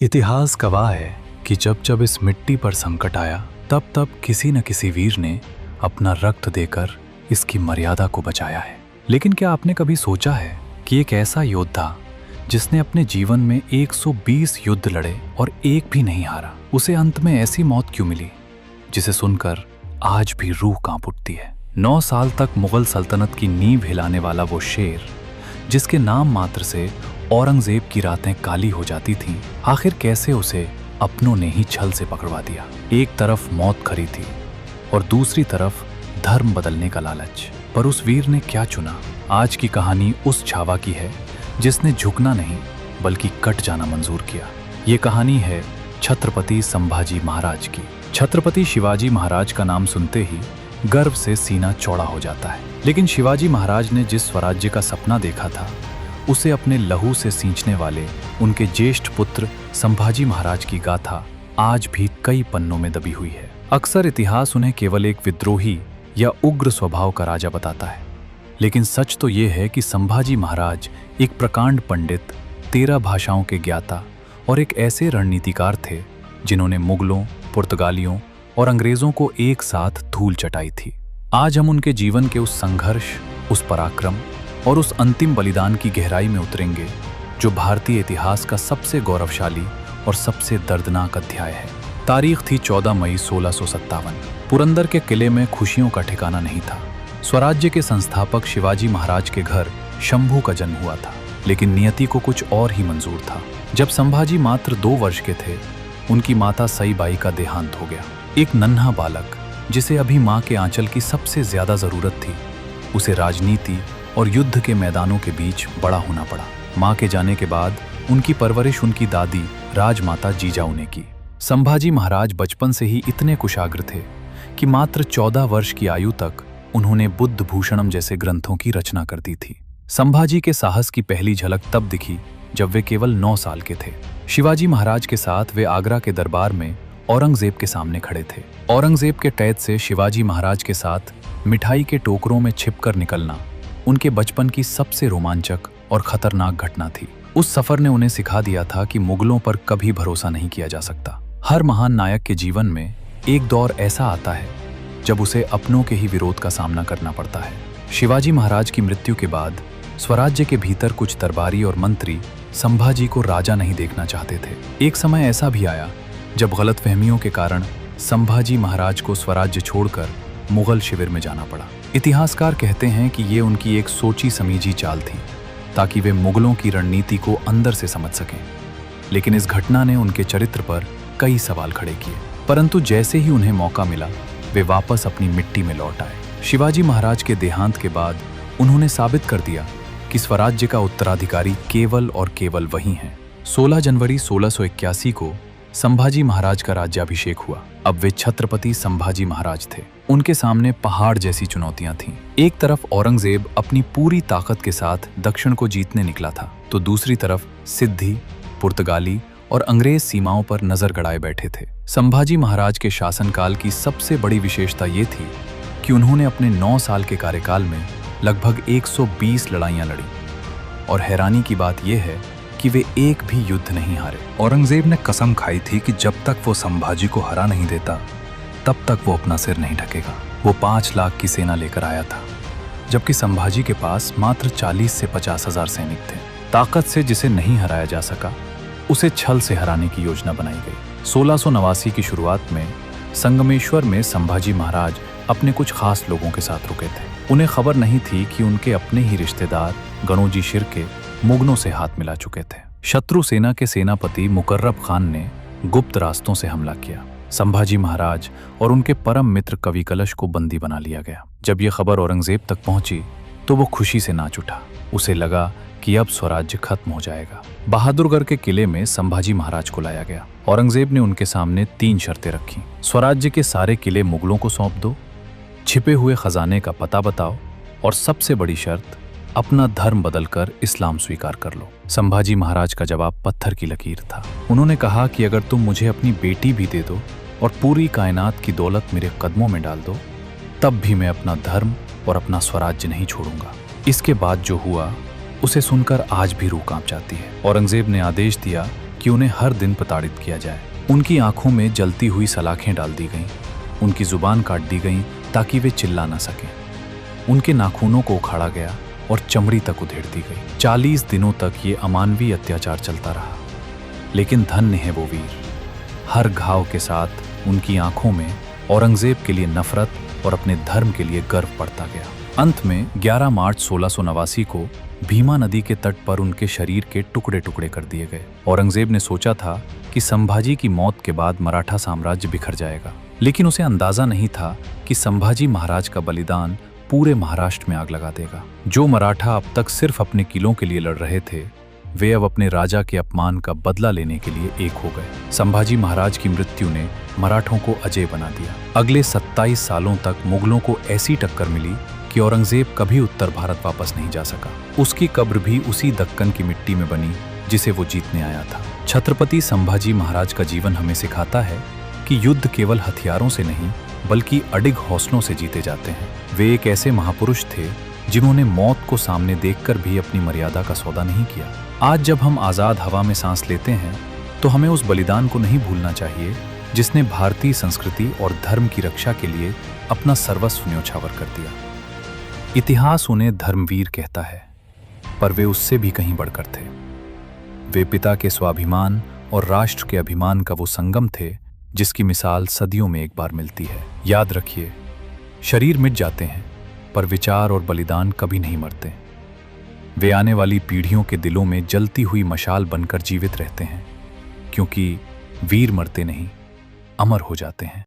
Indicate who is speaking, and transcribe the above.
Speaker 1: इतिहास गवाह है कि जब जब इस मिट्टी पर संकट आया तब तब किसी न किसी वीर ने अपना रक्त देकर इसकी मर्यादा को बचाया है। लेकिन क्या आपने कभी सोचा है कि एक ऐसा योद्धा जिसने अपने जीवन में 120 युद्ध लड़े और एक भी नहीं हारा, उसे अंत में ऐसी मौत क्यों मिली जिसे सुनकर आज भी रूह कांप उठती है। 9 साल तक मुगल सल्तनत की नींव हिलाने वाला वो शेर, जिसके नाम मात्र से औरंगजेब की रातें काली हो जाती थीं, आखिर कैसे उसे अपनों ने ही छल से पकड़वा दिया। एक तरफ मौत खरी थी और दूसरी तरफ धर्म बदलने का लालच। पर उस वीर ने क्या चुना? आज की कहानी उस छावा की है जिसने झुकना नहीं बल्कि कट जाना मंजूर किया। ये कहानी है छत्रपति संभाजी महाराज की। छत्रपति शिवाजी महाराज का नाम सुनते ही गर्व से सीना चौड़ा हो जाता है। लेकिन शिवाजी महाराज ने जिस स्वराज्य का सपना देखा था, उसे अपने लहू से सींचने वाले उनके ज्येष्ठ पुत्र संभाजी महाराज की गाथा आज भी कई पन्नों में दबी हुई है। अक्सर इतिहास उन्हें केवल एक विद्रोही या उग्र स्वभाव का राजा बताता है, लेकिन सच तो ये है कि संभाजी महाराज एक प्रकांड पंडित, 13 भाषाओं के ज्ञाता और एक ऐसे रणनीतिकार थे जिन्होंने मुगलों, पुर्तगालियों और अंग्रेजों को एक साथ धूल चटाई थी। आज हम उनके जीवन के उस संघर्ष, उस पराक्रम और उस अंतिम बलिदान की गहराई में उतरेंगे जो भारतीय इतिहास का सबसे गौरवशाली और सबसे दर्दनाक अध्याय है। तारीख थी 14 मई 1657। पुरंदर के किले में खुशियों का ठिकाना नहीं था। स्वराज्य के संस्थापक शिवाजी महाराज के घर शंभू का जन्म हुआ था, लेकिन नियति को कुछ और ही मंजूर था। जब संभाजी मात्र 2 वर्ष के थे, उनकी माता सईबाई का देहांत हो गया। एक नन्हा बालक जिसे अभी माँ के आंचल की सबसे ज्यादा जरूरत थी, उसे राजनीति और युद्ध के मैदानों के बीच बड़ा होना पड़ा। माँ के जाने के बाद उनकी परवरिश उनकी दादी राजमाता जीजाऊ ने की। संभाजी महाराज बचपन से ही इतने कुशाग्र थे कि मात्र 14 वर्ष की आयु तक उन्होंने बुद्ध भूषणम जैसे ग्रंथों की रचना कर दी थी। संभाजी के साहस की पहली झलक तब दिखी जब वे केवल 9 साल के थे। शिवाजी महाराज के साथ वे आगरा के दरबार में औरंगजेब के सामने खड़े थे। औरंगजेब के कैद से शिवाजी महाराज के साथ मिठाई के टोकरों में छिपकर निकलना उनके बचपन की सबसे रोमांचक और खतरनाक घटना थी। उस सफर ने उन्हें सिखा दिया था कि मुगलों पर कभी भरोसा नहीं किया जा सकता। हर महान नायक के जीवन में एक दौर ऐसा आता है जब उसे अपनों के ही विरोध का सामना करना पड़ता है। शिवाजी महाराज की मृत्यु के बाद स्वराज्य के भीतर कुछ दरबारी और मंत्री संभाजी को राजा नहीं देखना चाहते थे। एक समय ऐसा भी आया जब गलतफहमियों के कारण संभाजी महाराज को स्वराज्य छोड़कर मुगल शिविर में जाना पड़ा। इतिहासकार कहते हैं कि ये उनकी एक सोची समझी चाल थी ताकि वे मुगलों की रणनीति को अंदर से समझ सकें। लेकिन इस घटना ने उनके चरित्र पर कई सवाल खड़े किए, परंतु जैसे ही उन्हें मौका मिला वे वापस अपनी मिट्टी में लौट आए। शिवाजी महाराज के देहांत के बाद उन्होंने साबित कर दिया कि स्वराज्य का उत्तराधिकारी केवल और केवल वही हैं। 16 जनवरी 1681 को संभाजी महाराज का राज्याभिषेक हुआ। अब वे छत्रपति संभाजी महाराज थे। उनके सामने पहाड़ जैसी चुनौतियां थीं। एक तरफ औरंगजेब अपनी पूरी ताकत के साथ दक्षिण को जीतने निकला था, तो दूसरी तरफ सिद्दी, पुर्तगाली और अंग्रेज सीमाओं पर नजर गड़ाए बैठे थे। संभाजी महाराज के शासनकाल की सबसे बड़ी विशेषता ये थी कि उन्होंने अपने 9 साल के कार्यकाल में लगभग 120 लड़ाइयां लड़ी, और हैरानी की बात यह है कि वे एक भी युद्ध नहीं हारे।
Speaker 2: औरंगजेब ने कसम खाई थी कि जब तक वो संभाजी को हरा नहीं देता तब तक वो अपना सिर नहीं ढकेगा।
Speaker 1: वो 5 लाख की सेना लेकर आया था, जबकि संभाजी के पास मात्र 40 से 50 हजार सैनिक थे। ताकत से जिसे नहीं हराया जा सका, उसे छल से हराने की योजना बनाई गई। 1689 की शुरुआत में संगमेश्वर में संभाजी महाराज अपने कुछ खास लोगों के साथ रुके थे। उन्हें खबर नहीं थी कि उनके अपने ही रिश्तेदार गणोजी शिर्के मुगलों से हाथ मिला चुके थे। शत्रु सेना के सेनापति मुकर्रब खान ने गुप्त रास्तों से हमला किया। संभाजी महाराज और उनके परम मित्र कवि कलश को बंदी बना लिया गया। जब यह खबर औरंगजेब तक पहुंची तो वो खुशी से नाच उठा। उसे लगा कि अब स्वराज्य खत्म हो जाएगा। बहादुरगढ़ के किले में संभाजी महाराज को लाया गया। औरंगजेब ने उनके सामने 3 शर्तें रखी। स्वराज्य के सारे किले मुगलों को सौंप दो, छिपे हुए खजाने का पता बताओ, और सबसे बड़ी शर्त, अपना धर्म बदलकर इस्लाम स्वीकार कर लो। संभाजी महाराज का जवाब पत्थर की लकीर था। उन्होंने कहा कि अगर तुम मुझे अपनी बेटी भी दे दो और पूरी कायनात की दौलत मेरे कदमों में डाल दो, तब भी मैं अपना धर्म और अपना स्वराज्य नहीं छोड़ूंगा। इसके बाद जो हुआ उसे सुनकर आज भी रूह कांप जाती है। औरंगजेब ने आदेश दिया कि उन्हें हर दिन प्रताड़ित किया जाए। उनकी आंखों में जलती हुई सलाखें डाल दी गईं, उनकी जुबान काट दी गई ताकि वे चिल्ला ना सकें। उनके नाखूनों को उखाड़ा गया और चमड़ी तक उधेड़ दी गई। 40 दिनों तक ये अमानवीय अत्याचार चलता रहा। लेकिन धन्य है वो वीर। हर घाव के साथ उनकी आंखों में औरंगजेब के लिए नफरत और अपने धर्म के लिए गर्व बढ़ता गया। अंत में 11 मार्च 1689 को भीमा नदी के तट पर उनके शरीर के टुकड़े टुकड़े कर दिए गए। औरंगजेब ने सोचा था कि संभाजी की मौत के बाद मराठा साम्राज्य बिखर जाएगा, लेकिन उसे अंदाजा नहीं था कि संभाजी महाराज का बलिदान पूरे महाराष्ट्र में आग लगा देगा। जो मराठा अब तक सिर्फ अपने किलों के लिए लड़ रहे थे, वे अब अपने राजा के अपमान का बदला लेने के लिए एक हो गए। संभाजी महाराज की मृत्यु ने मराठों को अजेय बना दिया। अगले 27 सालों तक मुगलों को ऐसी टक्कर मिली कि औरंगजेब कभी उत्तर भारत वापस नहीं जा सका। उसकी कब्र भी उसी दक्कन की मिट्टी में बनी जिसे वो जीतने आया था। छत्रपति संभाजी महाराज का जीवन हमें सिखाता है कि युद्ध केवल हथियारों से नहीं बल्कि अडिग हौसलों से जीते जाते हैं। वे एक ऐसे महापुरुष थे जिन्होंने मौत को सामने देखकर भी अपनी मर्यादा का सौदा नहीं किया। आज जब हम आजाद हवा में सांस लेते हैं तो हमें उस बलिदान को नहीं भूलना चाहिए जिसने भारतीय संस्कृति और धर्म की रक्षा के लिए अपना सर्वस्व न्योछावर कर दिया। इतिहास उन्हें धर्मवीर कहता है, पर वे उससे भी कहीं बढ़कर थे। वे पिता के स्वाभिमान और राष्ट्र के अभिमान का वो संगम थे जिसकी मिसाल सदियों में एक बार मिलती है। याद रखिए, शरीर मिट जाते हैं पर विचार और बलिदान कभी नहीं मरते। वे आने वाली पीढ़ियों के दिलों में जलती हुई मशाल बनकर जीवित रहते हैं, क्योंकि वीर मरते नहीं, अमर हो जाते हैं।